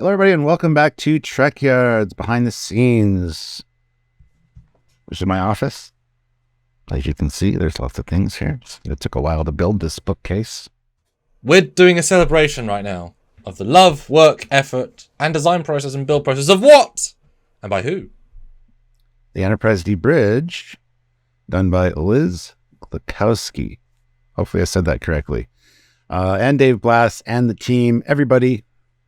Hello, everybody, and welcome back to Trekyards Behind the Scenes, which is my office. As you can see, there's lots of things here. It took a while to build this bookcase. We're doing a celebration right now of the love, work, effort, and design process and build process of what? And by who? The Enterprise D Bridge, done by Liz Glukowski. Hopefully I said that correctly. And Dave Blass and the team, everybody,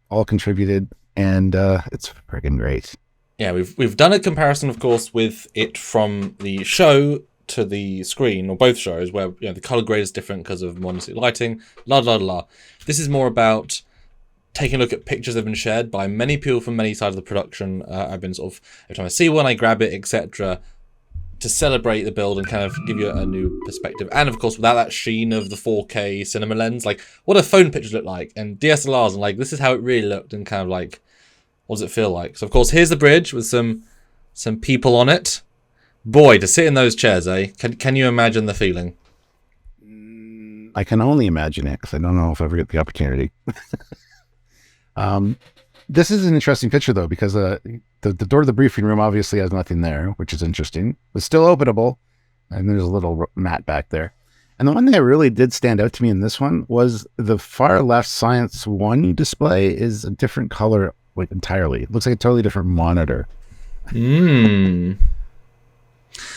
all contributed, and it's friggin' great. Yeah, we've done a comparison, of course, with it from the show to the screen, or both shows, where the color grade is different because of modern city lighting. La la la. This is more about taking a look at pictures that have been shared by many people from many sides of the production. I've been sort of, every time I see one, I grab it, etc., to celebrate the build and kind of give you a new perspective. And of course, without that sheen of the 4K cinema lens, like what do phone pictures look like? And DSLRs, and like this is how it really looked, and kind of like, what does it feel like? So of course, here's the bridge with some people on it. Boy, to sit in those chairs, eh? Can you imagine the feeling? I can only imagine it, because I don't know if I ever get the opportunity. This is an interesting picture, though, because the door to the briefing room obviously has nothing there, which is interesting. It's still openable, and there's a little mat back there. And the one thing that really did stand out to me in this one was the far left Science 1 display is a different color entirely. It looks like a totally different monitor. I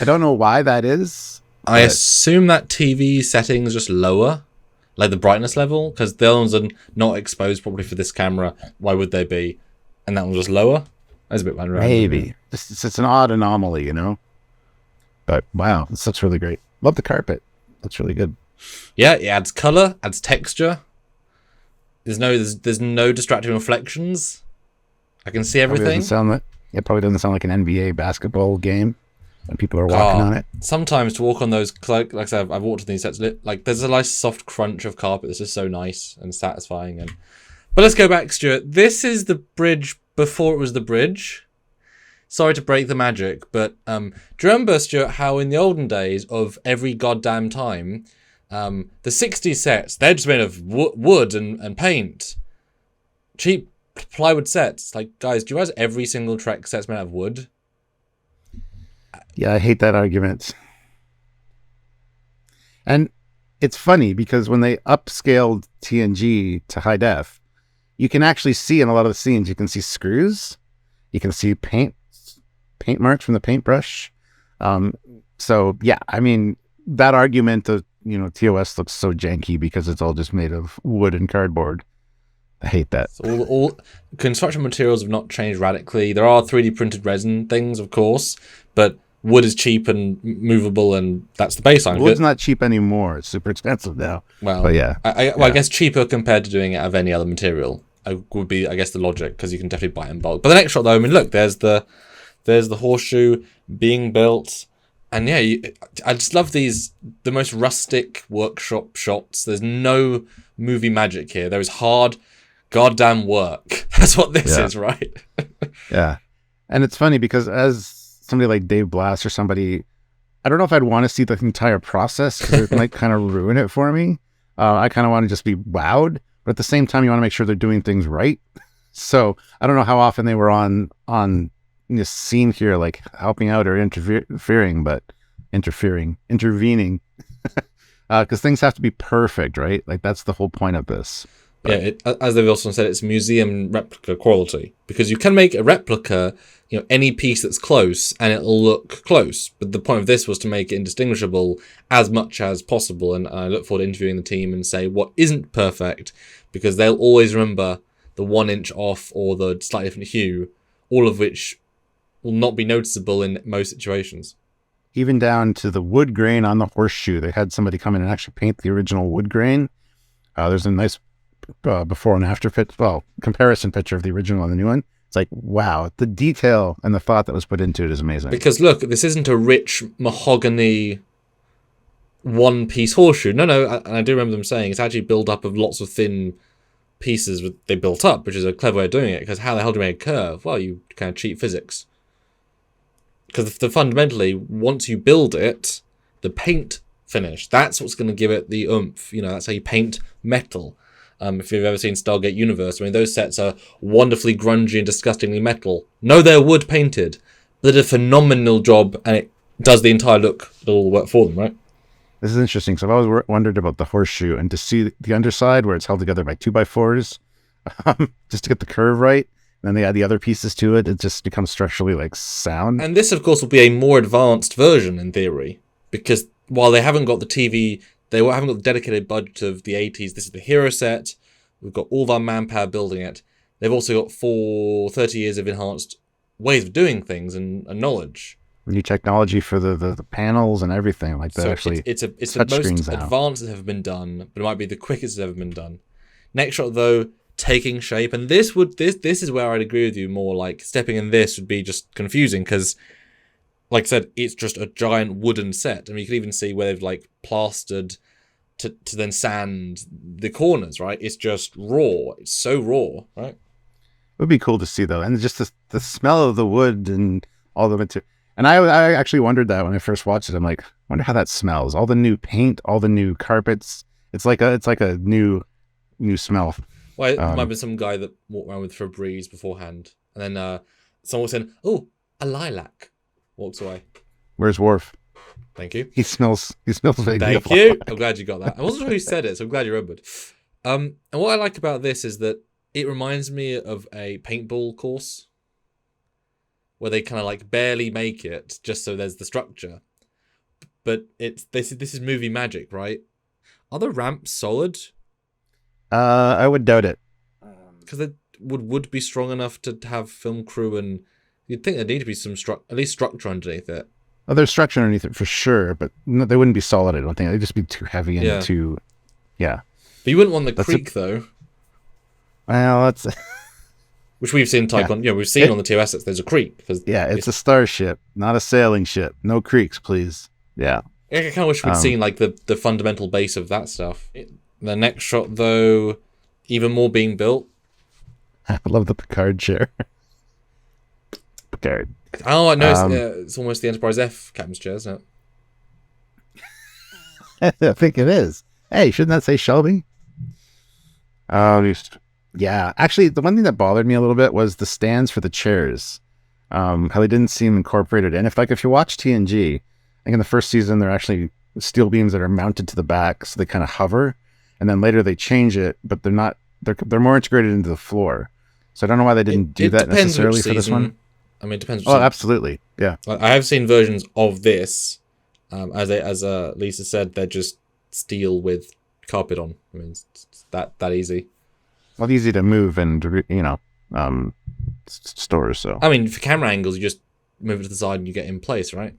don't know why that is. I assume that TV setting is just lower, like the brightness level, because the other ones are not exposed probably for this camera. Why would they be? And that one's just lower? That's a bit random. Maybe. It's an odd anomaly, But wow, this looks really great. Love the carpet. Looks really good. Yeah, it adds color, adds texture. There's no distracting reflections. I can see everything. Probably doesn't sound like an NBA basketball game when people are walking on it. Sometimes to walk on those, like I said, I've walked on these sets. Like there's a nice soft crunch of carpet. This is so nice and satisfying. But let's go back, Stuart. This is the bridge before it was the bridge. Sorry to break the magic, but do you remember, Stuart, how in the olden days of every goddamn time, the 60s sets, they're just made of wood and paint. Cheap plywood sets. Like, guys, do you realize every single Trek set's made out of wood? Yeah, I hate that argument. And it's funny because when they upscaled TNG to high def, you can actually see in a lot of the scenes, you can see screws, you can see paint marks from the paintbrush. So yeah, I mean, that argument of, TOS looks so janky because it's all just made of wood and cardboard. I hate that. So all construction materials have not changed radically. There are 3D printed resin things, of course, but wood is cheap and movable, and that's the baseline. Wood's not cheap anymore. It's super expensive now. Well, but yeah. I guess cheaper compared to doing it out of any other material would be, I guess, the logic, because you can definitely buy it in bulk. But the next shot, though, I mean, look, there's the horseshoe being built. And yeah, I just love the most rustic workshop shots. There's no movie magic here. There is hard goddamn work. That's what this is, right? Yeah. And it's funny because as somebody like Dave Blass or somebody, I don't know if I'd want to see the entire process because it might kind of ruin it for me. I kind of want to just be wowed, but at the same time, you want to make sure they're doing things right. So I don't know how often they were on this scene here, like helping out or intervening, because things have to be perfect, right? Like that's the whole point of this. But yeah, as they've also said, it's museum replica quality, because you can make a replica, any piece that's close and it'll look close. But the point of this was to make it indistinguishable as much as possible. And I look forward to interviewing the team and say what isn't perfect, because they'll always remember the 1 inch off or the slightly different hue, all of which will not be noticeable in most situations. Even down to the wood grain on the horseshoe. They had somebody come in and actually paint the original wood grain. There's a nice before and after comparison picture of the original and the new one. It's like, wow, the detail and the thought that was put into it is amazing. Because look, this isn't a rich mahogany one-piece horseshoe. No, and I do remember them saying it's actually built up of lots of thin pieces they built up, which is a clever way of doing it, because how the hell do you make a curve? Well, you kind of cheat physics. Because fundamentally, once you build it, the paint finish, that's what's going to give it the oomph. That's how you paint metal. If you've ever seen Stargate Universe, I mean, those sets are wonderfully grungy and disgustingly metal. No, they're wood painted. They did a phenomenal job, and it does the entire look, all the work for them, right? This is interesting. So I've always wondered about the horseshoe, and to see the underside where it's held together by 2x4s, just to get the curve right. And then they add the other pieces to it. It just becomes structurally like sound. And this, of course, will be a more advanced version in theory, because while they haven't got the TV, they haven't got the dedicated budget of the 80s. This is the hero set. We've got all of our manpower building it. They've also got 30 years of enhanced ways of doing things and knowledge. New technology for the panels and everything like that. So Actually, it's the most advanced that's ever been done, but it might be the quickest that's ever been done. Next shot though, taking shape, and this is where I'd agree with you more. Like stepping in this would be just confusing because, like I said, it's just a giant wooden set. I mean, you can even see where they've like plastered to then sand the corners. Right? It's just raw. It's so raw. Right? It would be cool to see though, and just the smell of the wood and all the material. And I actually wondered that when I first watched it. I'm like, I wonder how that smells. All the new paint, all the new carpets. It's like a new smell. Well, it might be some guy that walked around with Febreze beforehand, and then someone was saying, "Oh, a lilac." Walks away. Where's Worf? Thank you. He smells very good. Thank you. I'm glad you got that. I wasn't sure who said it, so I'm glad you remembered. And what I like about this is that it reminds me of a paintball course where they kind of like barely make it just so there's the structure. But this is movie magic, right? Are the ramps solid? I would doubt it. Because they would be strong enough to have film crew, and you'd think there need to be some at least structure underneath it. Oh, there's structure underneath it for sure, but they wouldn't be solid. I don't think they'd just be too heavy and too. Yeah. But you wouldn't want the creek though. Well, that's. Which we've seen we've seen on the TOS sets, there's a creek. It's a starship, not a sailing ship. No creeks, please. Yeah. I kind of wish we'd seen like the fundamental base of that stuff. The next shot, though, even more being built. I love the Picard chair. Picard. Oh, I know. It's almost the Enterprise F captain's chair, isn't it? I think it is. Hey, shouldn't that say Shelby? Yeah. Actually, the one thing that bothered me a little bit was the stands for the chairs. How they didn't seem incorporated. And if you watch TNG, I think in the first season, they're actually steel beams that are mounted to the back, so they kind of hover. And then later they change it, but they're not. They're more integrated into the floor. So I don't know why they didn't do that necessarily for this one. I mean, it depends. Oh, absolutely, yeah. I have seen versions of this, as Lisa said, they're just steel with carpet on. I mean, it's that easy. Well, easy to move and stores. So I mean, for camera angles, you just move it to the side and you get in place, right?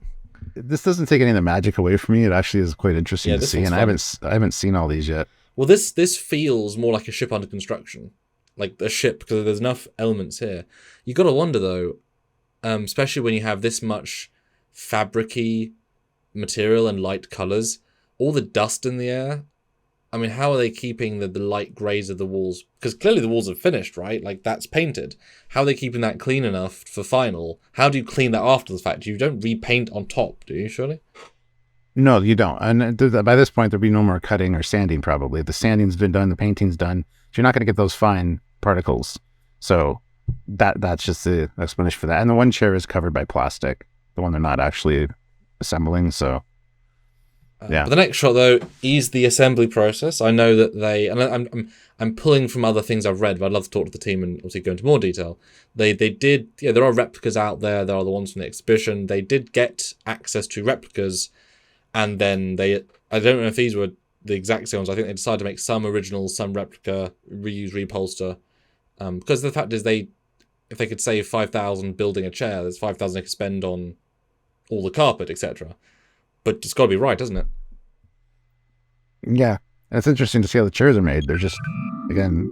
This doesn't take any of the magic away from me. It actually is quite interesting to see, and I haven't seen all these yet. Well, this feels more like a ship under construction, like a ship, because there's enough elements here. You got to wonder though, especially when you have this much fabric-y material and light colors, all the dust in the air. I mean, how are they keeping the light greys of the walls? Because clearly the walls are finished, right? Like, that's painted. How are they keeping that clean enough for final? How do you clean that after the fact? You don't repaint on top, do you, surely? No, you don't. And by this point, there'll be no more cutting or sanding, probably. The sanding's been done, the painting's done. So you're not going to get those fine particles. So that's just the explanation for that. And the one chair is covered by plastic, the one they're not actually assembling, so... Yeah. But the next shot though is the assembly process. I know that I'm pulling from other things I've read, but I'd love to talk to the team and obviously go into more detail. They did, there are replicas out there. There are the ones from the exhibition. They did get access to replicas, and then I don't know if these were the exact same ones. I think they decided to make some original, some replica, reuse, repolster. Because the fact is, if they could save 5,000 building a chair, there's 5,000 they could spend on all the carpet, etc. But it's got to be right, doesn't it? Yeah. And it's interesting to see how the chairs are made. They're just, again,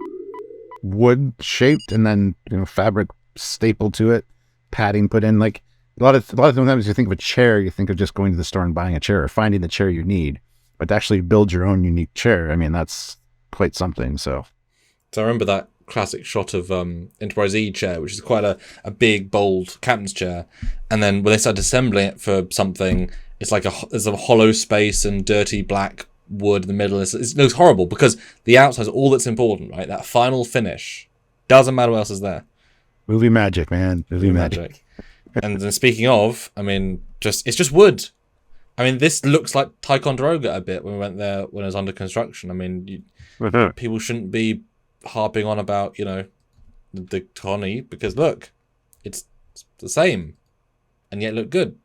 wood shaped and then, fabric stapled to it, padding put in. Like a lot of times you think of a chair, you think of just going to the store and buying a chair or finding the chair you need. But to actually build your own unique chair, I mean, that's quite something. So I remember that classic shot of Enterprise E chair, which is quite a big, bold captain's chair. And then when they started assembling it for something, it's like there's a hollow space and dirty black wood in the middle. It looks horrible because the outside is all that's important, right? That final finish doesn't matter what else is there. Movie magic, man. Movie magic. And then speaking of, I mean, it's just wood. I mean, this looks like Ticonderoga a bit when we went there when it was under construction. I mean, people shouldn't be harping on about, the Connie because look, it's the same, and yet look good.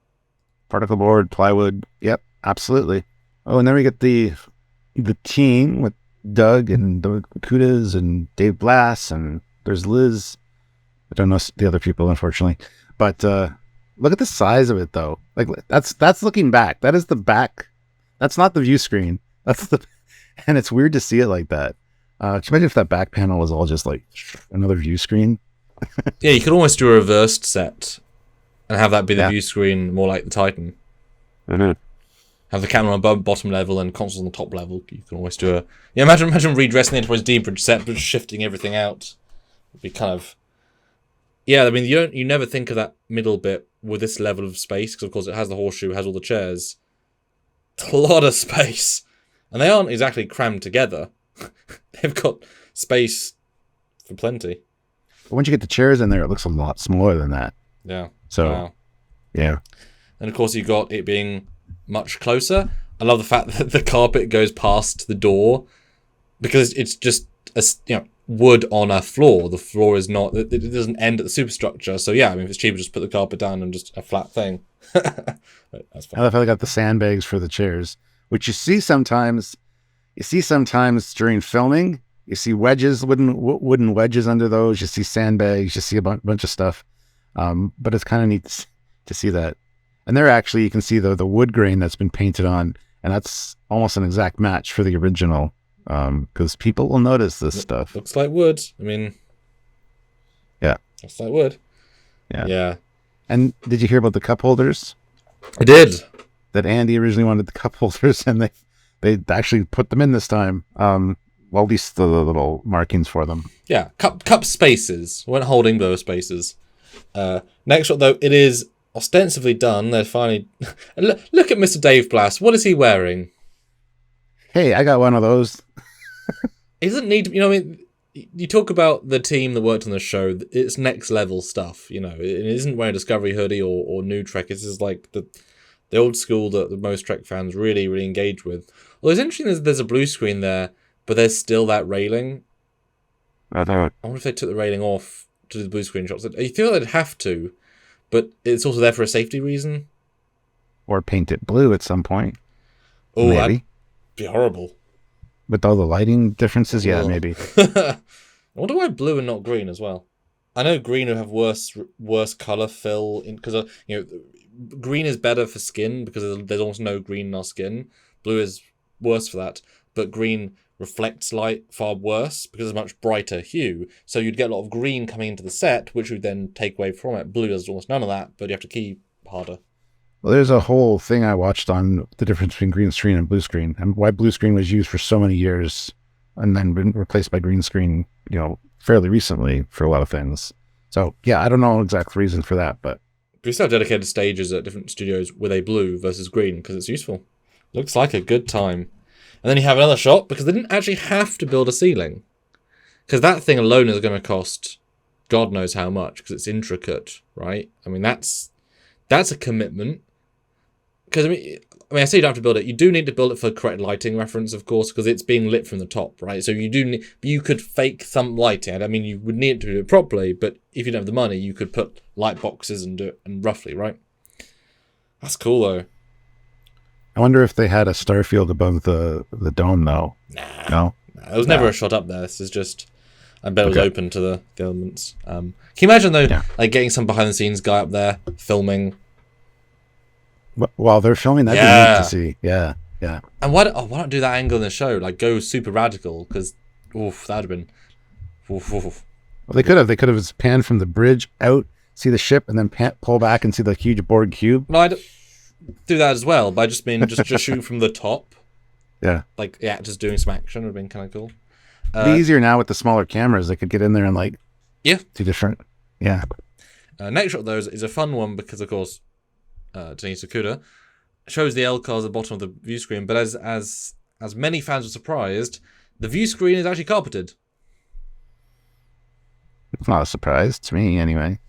Particle board, plywood. Yep, absolutely. Oh, and then we get the team with Doug and the Kudas and Dave Blass, and there's Liz. I don't know the other people, unfortunately, but look at the size of it, though. Like that's looking back. That is the back. That's not the view screen. And it's weird to see it like that. Just imagine if that back panel was all just like another view screen. Yeah, you could almost do a reversed set and have that be the view screen, more like the Titan. Mm-hmm. Have the camera on bottom level and consoles on the top level. You can always do imagine redressing the Enterprise D bridge set, but just shifting everything out. It'd be kind of. Yeah, I mean, you never think of that middle bit with this level of space, because of course it has the horseshoe, has all the chairs. It's a lot of space. And they aren't exactly crammed together. They've got space for plenty. But once you get the chairs in there, it looks a lot smaller than that. Yeah. So, yeah. And of course you got it being much closer. I love the fact that the carpet goes past the door, because it's just wood on a floor. The floor is not, it doesn't end at the superstructure. So yeah, I mean, if it's cheaper, just put the carpet down and just a flat thing. That's fine. I love how they got the sandbags for the chairs, which you see sometimes during filming. You see wedges, wooden wedges under those. You see sandbags. You see a bunch of stuff. But it's kind of neat to see that. And there actually, you can see the wood grain that's been painted on, and that's almost an exact match for the original. Because people will notice this stuff. Looks like wood. I mean, yeah, looks like wood. Yeah. And did you hear about the cup holders? I did. That Andy originally wanted the cup holders, and they actually put them in this time. Well, at least the little markings for them. Yeah, cup spaces. We're not holding those spaces. Next shot, though, it is ostensibly done. They're finally. Look at Mr. Dave Blass. What is he wearing? Hey, I got one of those. He doesn't need to, I mean, you talk about the team that worked on the show, it's next level stuff, it isn't wearing a Discovery hoodie or new Trek. This is like the old school that the most Trek fans really, really engage with. Well, it's interesting there's a blue screen there, but there's still that railing. I wonder if they took the railing off to do the blue screen shots. You feel they'd have to, but it's also there for a safety reason. Or paint it blue at some point. Oh, maybe. That'd be horrible. With all the lighting differences, yeah, maybe. I wonder why blue and not green as well. I know green would have worse color fill because green is better for skin because there's almost no green in our skin. Blue is worse for that, but green reflects light far worse because it's a much brighter hue. So you'd get a lot of green coming into the set, which would then take away from it. Blue does almost none of that, but you have to key harder. Well, there's a whole thing I watched on the difference between green screen and blue screen, and why blue screen was used for so many years and then been replaced by green screen, fairly recently for a lot of things. So, yeah, I don't know exact reason for that, but we still have dedicated stages at different studios with a blue versus green because it's useful. Looks like a good time. And then you have another shot because they didn't actually have to build a ceiling, because that thing alone is going to cost God knows how much because it's intricate, right? I mean, that's a commitment. Because I say you don't have to build it. You do need to build it for correct lighting reference, of course, because it's being lit from the top, right? So you could fake some lighting. I mean, you would need to do it properly, but if you don't have the money, you could put light boxes and do it and roughly, right? That's cool though. I wonder if they had a starfield above the dome, though. No. There was never a shot up there. This is just. I bet it was open to the elements. Can you imagine though, like getting some behind the scenes guy up there filming? While they're filming, that'd be neat to see. Yeah. And why not do that angle in the show? Like go super radical, because that'd have been. Well, they could have just panned from the bridge out, see the ship, and then pull back and see the huge Borg cube. No, I'd do that as well, but I just mean just shoot from the top. Yeah. Like just doing some action would have been kind of cool. It'd be easier now with the smaller cameras. They could get in there and do different. Yeah. Next shot though is a fun one because of course. Denise Okuda shows the L cars at the bottom of the view screen, but as as many fans were surprised, the view screen is actually carpeted. It's not a surprise to me, anyway.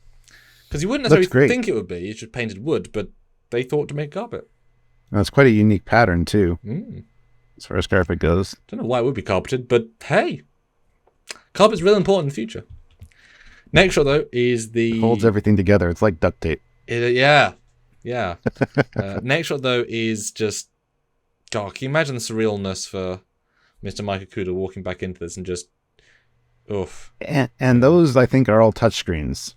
Because you wouldn't necessarily think it would be. It's just painted wood, but they thought to make carpet. That's quite a unique pattern, too, Mm. as far as carpet goes. Don't know why it would be carpeted, but hey, carpet's real important in the future. Next shot, though, is the... It holds everything together. It's like duct tape. Yeah. Next shot, though, is just... God, can you imagine the surrealness for Mr. Mike Okuda walking back into this and just... Oof. And those, I think, are all touchscreens.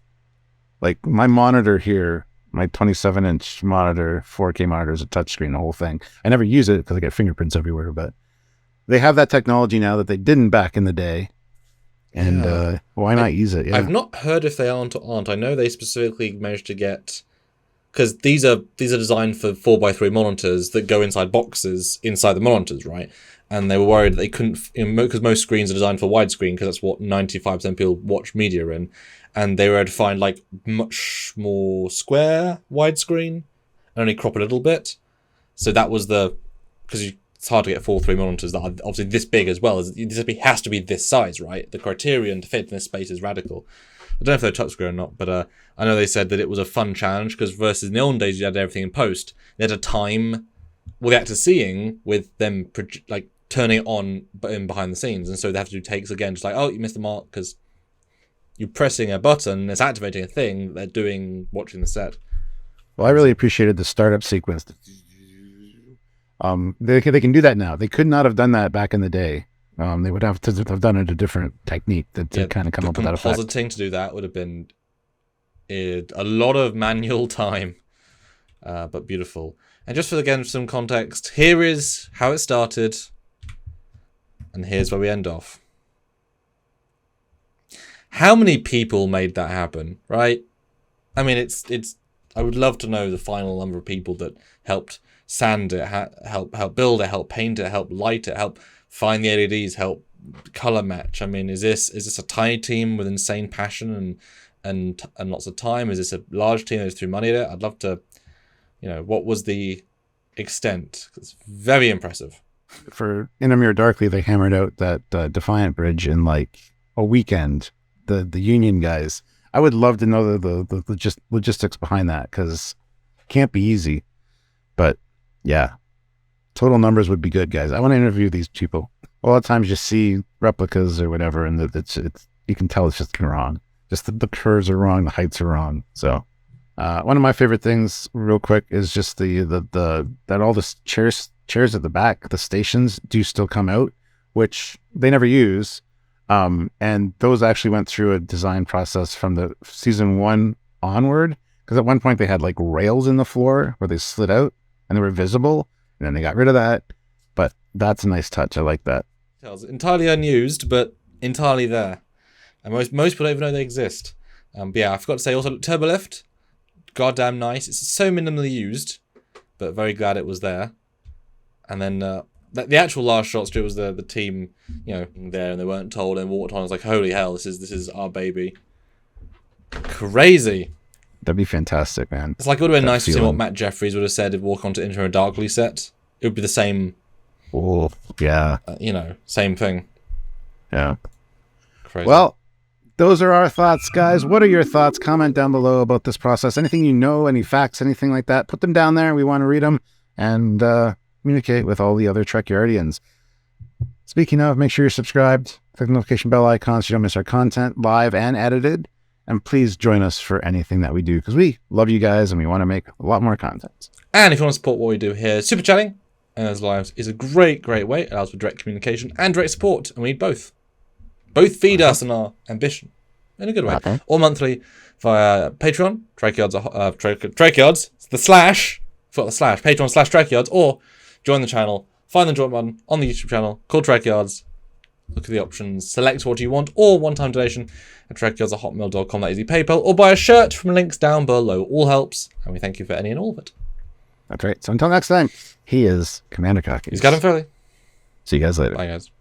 Like, my monitor here, my 27-inch monitor, 4K monitor is a touchscreen, the whole thing. I never use it because I get fingerprints everywhere, but they have that technology now that they didn't back in the day. And why not use it? Yeah. I've not heard if they aren't or aren't. I know they specifically managed to get... Because these are designed for 4x3 monitors that go inside boxes inside the monitors, right? And they were worried that they couldn't... Because most screens are designed for widescreen, because that's what 95% of people watch media in. And they were able to find like much more square widescreen and only crop a little bit. So that was the... Because it's hard to get 4:3 monitors that are obviously this big as well. This has to be this size, right? The criterion to fit in this space is radical. I don't know if they're touchscreen or not, but I know they said that it was a fun challenge because versus in the olden days you had everything in post. They had a time the actors seeing with them like turning it on in behind the scenes, and so they have to do takes again, just like, oh, you missed the mark because you're pressing a button, it's activating a thing that they're doing watching the set. Well, I really appreciated the startup sequence. They can do that now. They could not have done that back in the day. They would have to have done it a different technique to kind of come up with that effect. Compositing to do that would have been a lot of manual time, but beautiful. And just for again some context, here is how it started, and here's where we end off. How many people made that happen, right? I mean, it's. I would love to know the final number of people that helped sand it, help build it, help paint it, help light it, help find the LEDs, help color match. I mean, is this a tiny team with insane passion and lots of time? Is this a large team that just threw money at it? I'd love to, what was the extent? It's very impressive. For In a Mirror Darkly, they hammered out that Defiant Bridge in like a weekend. The union guys. I would love to know the logistics behind that, because it can't be easy. But yeah, total numbers would be good, guys. I want to interview these people. A lot of times you see replicas or whatever, and it's you can tell it's just wrong. Just the curves are wrong, the heights are wrong. So one of my favorite things, real quick, is just that all the chairs at the back, the stations do still come out, which they never use. And those actually went through a design process from the season 1 onward, because at one point they had like rails in the floor where they slid out and they were visible, and then they got rid of that. But that's a nice touch. I like that. Entirely unused, but entirely there. And most people don't even know they exist. But yeah, I forgot to say also, Turbo Lift, goddamn nice. It's so minimally used, but very glad it was there. And then the actual last shot, Stu, was the team, there, and they weren't told, and walked on. I was like, holy hell, this is our baby. Crazy. That'd be fantastic, man. It's like it would have been nice to see what Matt Jeffries would have said if Walk Onto Intro Darkly set. It would be the same. Oh, yeah. Same thing. Yeah. Crazy. Well, those are our thoughts, guys. What are your thoughts? Comment down below about this process. Anything you know, any facts, anything like that, put them down there. We want to read them and communicate with all the other Trekyardians. Speaking of, make sure you're subscribed. Click the notification bell icon so you don't miss our content, live and edited. And please join us for anything that we do, because we love you guys and we want to make a lot more content. And if you want to support what we do here, super chatting and as lives is a great way. It allows for direct communication and direct support, and we need both. Both feed us and our ambition in a good way. Okay. Or monthly via Patreon, Trekyards, it's the slash, forgot the slash, Patreon/Trekyards, or join the channel, find the join button on the YouTube channel called Trekyards. Look at the options, select what you want, or one-time donation at trekyards@hotmail.com, that is the PayPal, or buy a shirt from links down below. All helps, and we thank you for any and all of it. That's right. So until next time, he is Commander Cocky. He's Gavin Foley. See you guys later. Bye, guys.